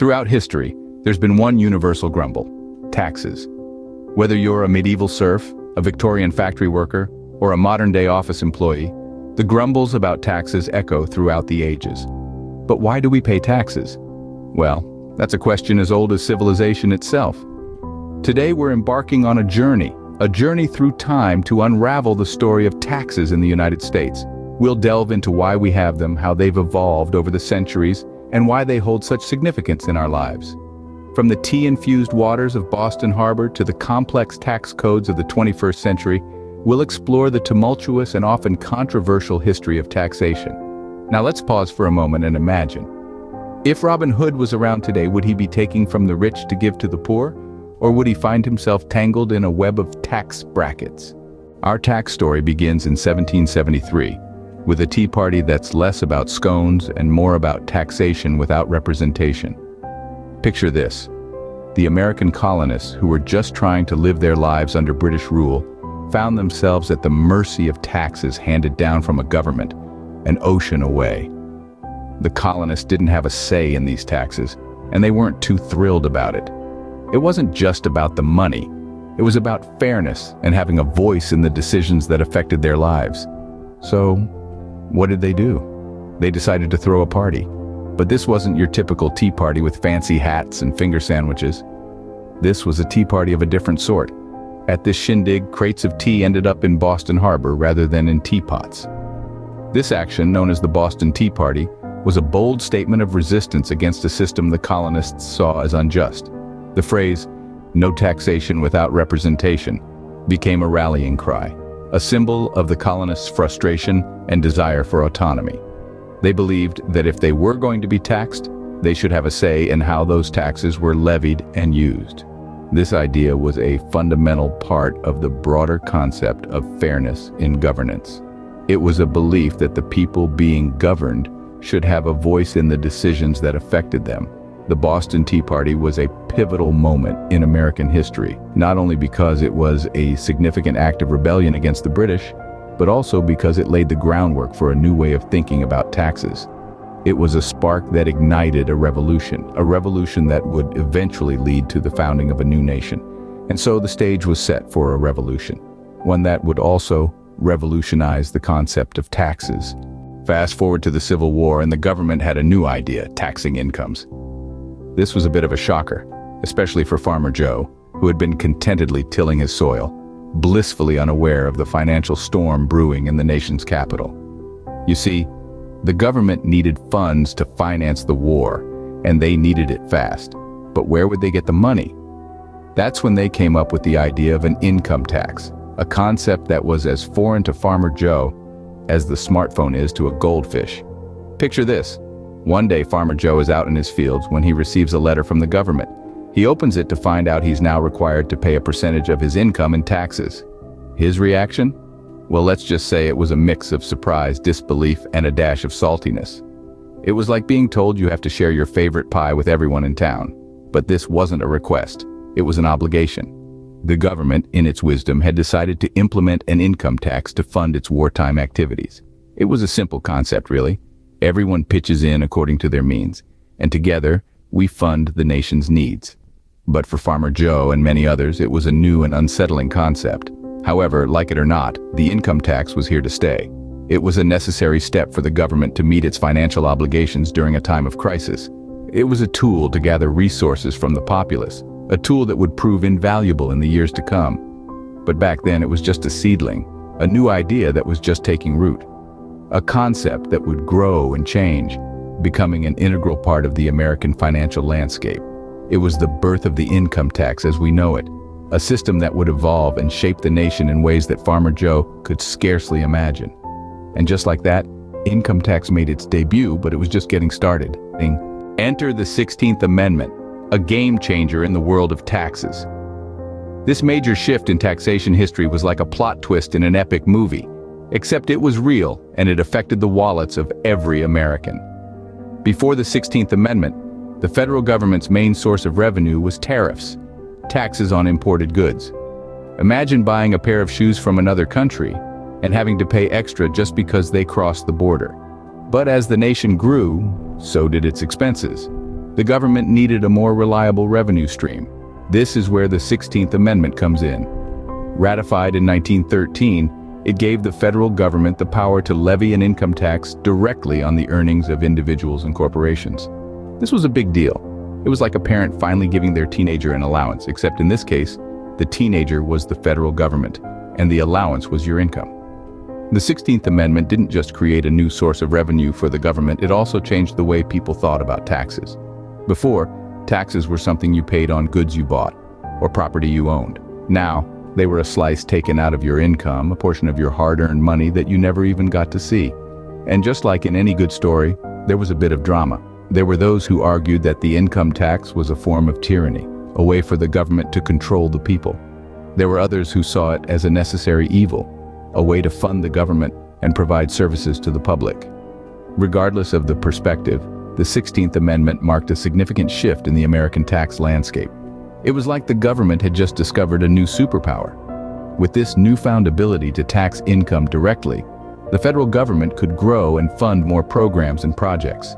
Throughout history, there's been one universal grumble: taxes. Whether you're a medieval serf, a Victorian factory worker, or a modern-day office employee, the grumbles about taxes echo throughout the ages. But why do we pay taxes? Well, that's a question as old as civilization itself. Today we're embarking on a journey through time to unravel the story of taxes in the United States. We'll delve into why we have them, how they've evolved over the centuries, and why they hold such significance in our lives. From the tea-infused waters of Boston Harbor to the complex tax codes of the 21st century, we'll explore the tumultuous and often controversial history of taxation. Now let's pause for a moment and imagine. If Robin Hood was around today, would he be taking from the rich to give to the poor? Or would he find himself tangled in a web of tax brackets? Our tax story begins in 1773, with a tea party that's less about scones and more about taxation without representation. Picture this: the American colonists, who were just trying to live their lives under British rule, found themselves at the mercy of taxes handed down from a government an ocean away. The colonists didn't have a say in these taxes, and they weren't too thrilled about it. It wasn't just about the money. It was about fairness and having a voice in the decisions that affected their lives. So, what did they do? They decided to throw a party. But this wasn't your typical tea party with fancy hats and finger sandwiches. This was a tea party of a different sort. At this shindig, crates of tea ended up in Boston Harbor rather than in teapots. This action, known as the Boston Tea Party, was a bold statement of resistance against a system the colonists saw as unjust. The phrase, "no taxation without representation," became a rallying cry, a symbol of the colonists' frustration and desire for autonomy. They believed that if they were going to be taxed, they should have a say in how those taxes were levied and used. This idea was a fundamental part of the broader concept of fairness in governance. It was a belief that the people being governed should have a voice in the decisions that affected them. The Boston Tea Party was a pivotal moment in American history, not only because it was a significant act of rebellion against the British, but also because it laid the groundwork for a new way of thinking about taxes. It was a spark that ignited a revolution that would eventually lead to the founding of a new nation. And so the stage was set for a revolution, one that would also revolutionize the concept of taxes. Fast forward to the Civil War, and the government had a new idea: taxing incomes. This was a bit of a shocker, especially for Farmer Joe, who had been contentedly tilling his soil, blissfully unaware of the financial storm brewing in the nation's capital. You see, the government needed funds to finance the war, and they needed it fast. But where would they get the money? That's when they came up with the idea of an income tax, a concept that was as foreign to Farmer Joe as the smartphone is to a goldfish. Picture this. One day Farmer Joe is out in his fields when he receives a letter from the government. He opens it to find out he's now required to pay a percentage of his income in taxes. His reaction? Well, let's just say it was a mix of surprise, disbelief, and a dash of saltiness. It was like being told you have to share your favorite pie with everyone in town. But this wasn't a request. It was an obligation. The government, in its wisdom, had decided to implement an income tax to fund its wartime activities. It was a simple concept, really. Everyone pitches in according to their means, and together, we fund the nation's needs. But for Farmer Joe and many others, it was a new and unsettling concept. However, like it or not, the income tax was here to stay. It was a necessary step for the government to meet its financial obligations during a time of crisis. It was a tool to gather resources from the populace, a tool that would prove invaluable in the years to come. But back then, it was just a seedling, a new idea that was just taking root. A concept that would grow and change, becoming an integral part of the American financial landscape. It was the birth of the income tax as we know it, a system that would evolve and shape the nation in ways that Farmer Joe could scarcely imagine. And just like that, income tax made its debut, but it was just getting started. Enter the 16th Amendment, a game changer in the world of taxes. This major shift in taxation history was like a plot twist in an epic movie. Except it was real, and it affected the wallets of every American. Before the 16th Amendment, the federal government's main source of revenue was tariffs, taxes on imported goods. Imagine buying a pair of shoes from another country and having to pay extra just because they crossed the border. But as the nation grew, so did its expenses. The government needed a more reliable revenue stream. This is where the 16th Amendment comes in. Ratified in 1913, it gave the federal government the power to levy an income tax directly on the earnings of individuals and corporations. This was a big deal. It was like a parent finally giving their teenager an allowance, except in this case, the teenager was the federal government, and the allowance was your income. The 16th Amendment didn't just create a new source of revenue for the government, it also changed the way people thought about taxes. Before, taxes were something you paid on goods you bought, or property you owned. Now, they were a slice taken out of your income, a portion of your hard-earned money that you never even got to see. And just like in any good story, there was a bit of drama. There were those who argued that the income tax was a form of tyranny, a way for the government to control the people. There were others who saw it as a necessary evil, a way to fund the government and provide services to the public. Regardless of the perspective, the 16th Amendment marked a significant shift in the American tax landscape. It was like the government had just discovered a new superpower. With this newfound ability to tax income directly, the federal government could grow and fund more programs and projects.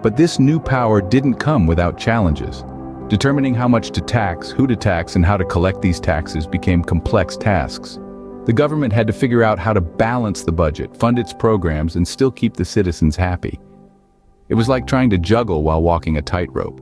But this new power didn't come without challenges. Determining how much to tax, who to tax, and how to collect these taxes became complex tasks. The government had to figure out how to balance the budget, fund its programs, and still keep the citizens happy. It was like trying to juggle while walking a tightrope.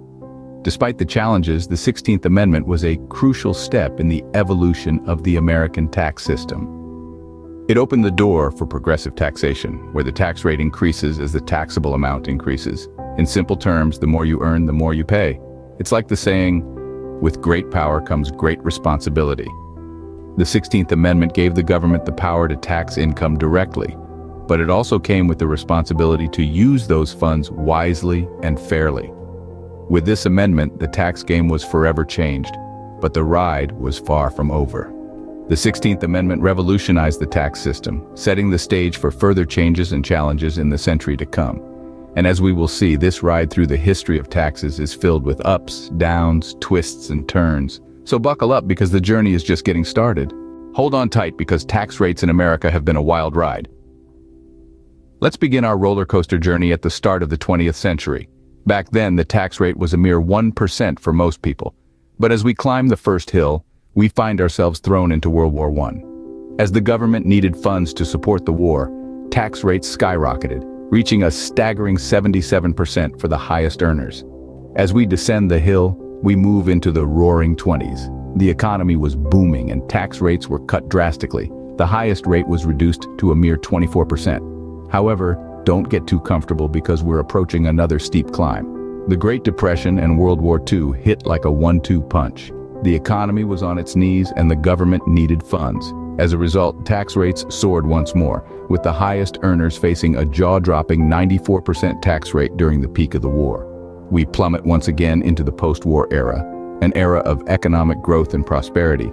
Despite the challenges, the 16th Amendment was a crucial step in the evolution of the American tax system. It opened the door for progressive taxation, where the tax rate increases as the taxable amount increases. In simple terms, the more you earn, the more you pay. It's like the saying, with great power comes great responsibility. The 16th Amendment gave the government the power to tax income directly, but it also came with the responsibility to use those funds wisely and fairly. With this amendment, the tax game was forever changed, but the ride was far from over. The 16th Amendment revolutionized the tax system, setting the stage for further changes and challenges in the century to come. And as we will see, this ride through the history of taxes is filled with ups, downs, twists, and turns. So buckle up because the journey is just getting started. Hold on tight because tax rates in America have been a wild ride. Let's begin our roller coaster journey at the start of the 20th century. Back then, the tax rate was a mere 1% for most people. But as we climb the first hill, we find ourselves thrown into World War I. As the government needed funds to support the war, tax rates skyrocketed, reaching a staggering 77% for the highest earners. As we descend the hill, we move into the roaring 20s. The economy was booming and tax rates were cut drastically. The highest rate was reduced to a mere 24%. However, don't get too comfortable because we're approaching another steep climb. The Great Depression and World War II hit like a 1-2 punch. The economy was on its knees and the government needed funds. As a result, tax rates soared once more, with the highest earners facing a jaw-dropping 94% tax rate during the peak of the war. We plummet once again into the post-war era, an era of economic growth and prosperity.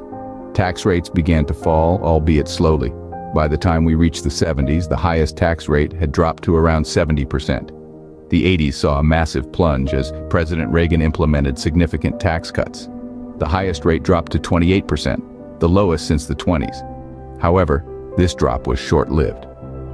Tax rates began to fall, albeit slowly. By the time we reached the 70s, the highest tax rate had dropped to around 70%. The 80s saw a massive plunge as President Reagan implemented significant tax cuts. The highest rate dropped to 28%, the lowest since the 20s. However, this drop was short-lived.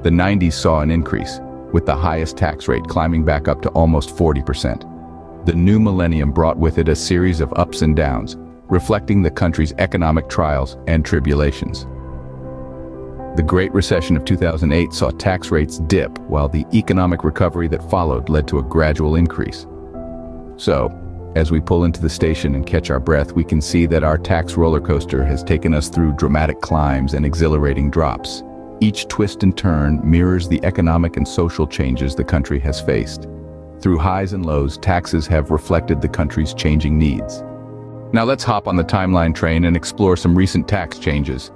The 90s saw an increase, with the highest tax rate climbing back up to almost 40%. The new millennium brought with it a series of ups and downs, reflecting the country's economic trials and tribulations. The Great Recession of 2008 saw tax rates dip, while the economic recovery that followed led to a gradual increase. So, as we pull into the station and catch our breath, we can see that our tax roller coaster has taken us through dramatic climbs and exhilarating drops. Each twist and turn mirrors the economic and social changes the country has faced. Through highs and lows, taxes have reflected the country's changing needs. Now let's hop on the timeline train and explore some recent tax changes.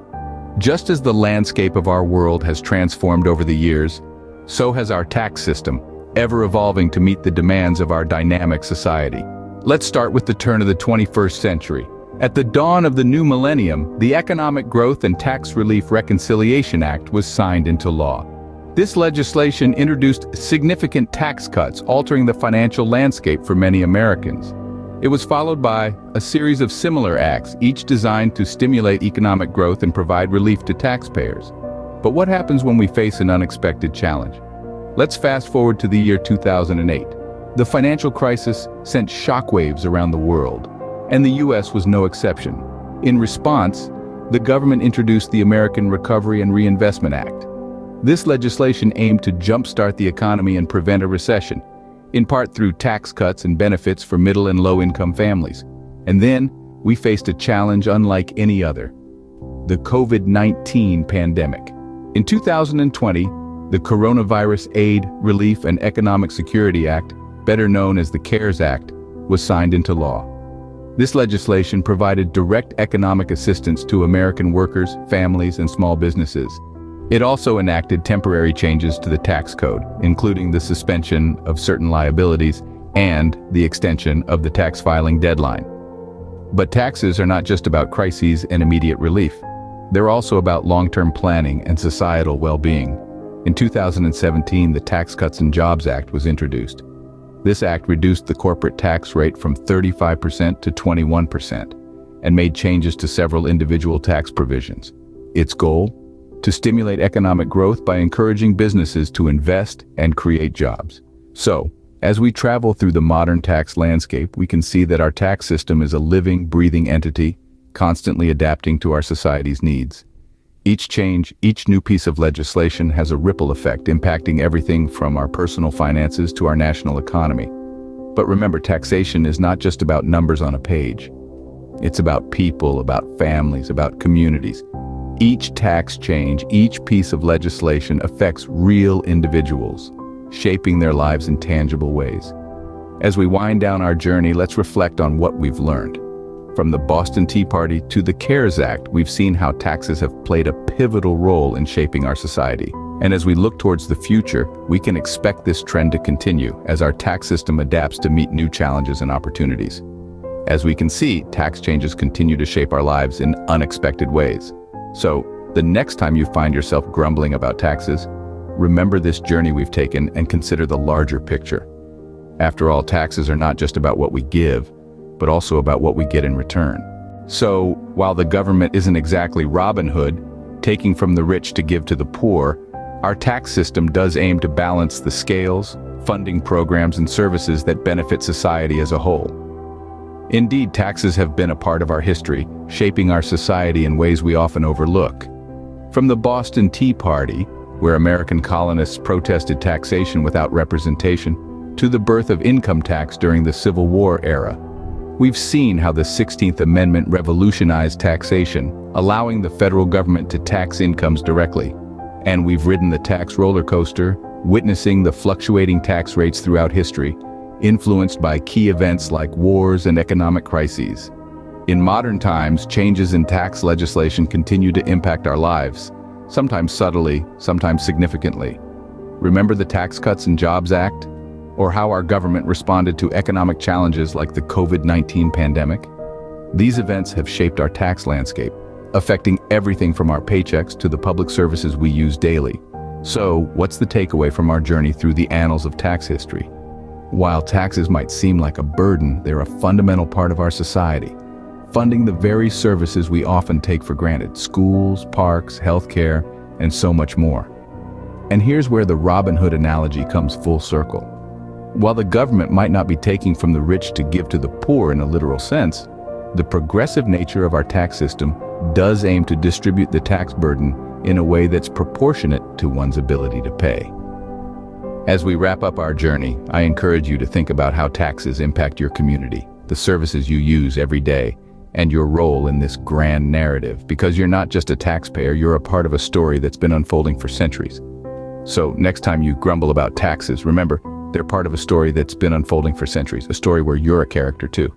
Just as the landscape of our world has transformed over the years, so has our tax system, ever evolving to meet the demands of our dynamic society. Let's start with the turn of the 21st century. At the dawn of the new millennium, the Economic Growth and Tax Relief Reconciliation Act was signed into law. This legislation introduced significant tax cuts, altering the financial landscape for many Americans. It was followed by a series of similar acts, each designed to stimulate economic growth and provide relief to taxpayers. But what happens when we face an unexpected challenge? Let's fast forward to the year 2008. The financial crisis sent shockwaves around the world, and the US was no exception. In response, the government introduced the American Recovery and Reinvestment Act. This legislation aimed to jumpstart the economy and prevent a recession, in part through tax cuts and benefits for middle and low-income families. And then, we faced a challenge unlike any other: the COVID-19 pandemic. In 2020, the Coronavirus Aid, Relief, and Economic Security Act, better known as the CARES Act, was signed into law. This legislation provided direct economic assistance to American workers, families, and small businesses. It also enacted temporary changes to the tax code, including the suspension of certain liabilities and the extension of the tax filing deadline. But taxes are not just about crises and immediate relief. They're also about long-term planning and societal well-being. In 2017, the Tax Cuts and Jobs Act was introduced. This act reduced the corporate tax rate from 35% to 21% and made changes to several individual tax provisions. Its goal? To stimulate economic growth by encouraging businesses to invest and create jobs. So, as we travel through the modern tax landscape, we can see that our tax system is a living, breathing entity, constantly adapting to our society's needs. Each change, each new piece of legislation has a ripple effect impacting everything from our personal finances to our national economy. But remember, taxation is not just about numbers on a page. It's about people, about families, about communities. Each tax change, each piece of legislation affects real individuals, shaping their lives in tangible ways. As we wind down our journey, let's reflect on what we've learned. From the Boston Tea Party to the CARES Act, we've seen how taxes have played a pivotal role in shaping our society. And as we look towards the future, we can expect this trend to continue as our tax system adapts to meet new challenges and opportunities. As we can see, tax changes continue to shape our lives in unexpected ways. So, the next time you find yourself grumbling about taxes, remember this journey we've taken and consider the larger picture. After all, taxes are not just about what we give, but also about what we get in return. So, while the government isn't exactly Robin Hood, taking from the rich to give to the poor, our tax system does aim to balance the scales, funding programs and services that benefit society as a whole. Indeed, taxes have been a part of our history, shaping our society in ways we often overlook. From the Boston Tea Party, where American colonists protested taxation without representation, to the birth of income tax during the Civil War era, we've seen how the 16th Amendment revolutionized taxation, allowing the federal government to tax incomes directly. And we've ridden the tax roller coaster, witnessing the fluctuating tax rates throughout history, influenced by key events like wars and economic crises. In modern times, changes in tax legislation continue to impact our lives, sometimes subtly, sometimes significantly. Remember the Tax Cuts and Jobs Act? Or how our government responded to economic challenges like the COVID-19 pandemic? These events have shaped our tax landscape, affecting everything from our paychecks to the public services we use daily. So, what's the takeaway from our journey through the annals of tax history? While taxes might seem like a burden, they're a fundamental part of our society, funding the very services we often take for granted: schools, parks, healthcare, and so much more. And here's where the Robin Hood analogy comes full circle. While the government might not be taking from the rich to give to the poor in a literal sense, the progressive nature of our tax system does aim to distribute the tax burden in a way that's proportionate to one's ability to pay. As we wrap up our journey, I encourage you to think about how taxes impact your community, the services you use every day, and your role in this grand narrative, because you're not just a taxpayer, you're a part of a story that's been unfolding for centuries. So next time you grumble about taxes, remember, they're part of a story that's been unfolding for centuries, a story where you're a character too.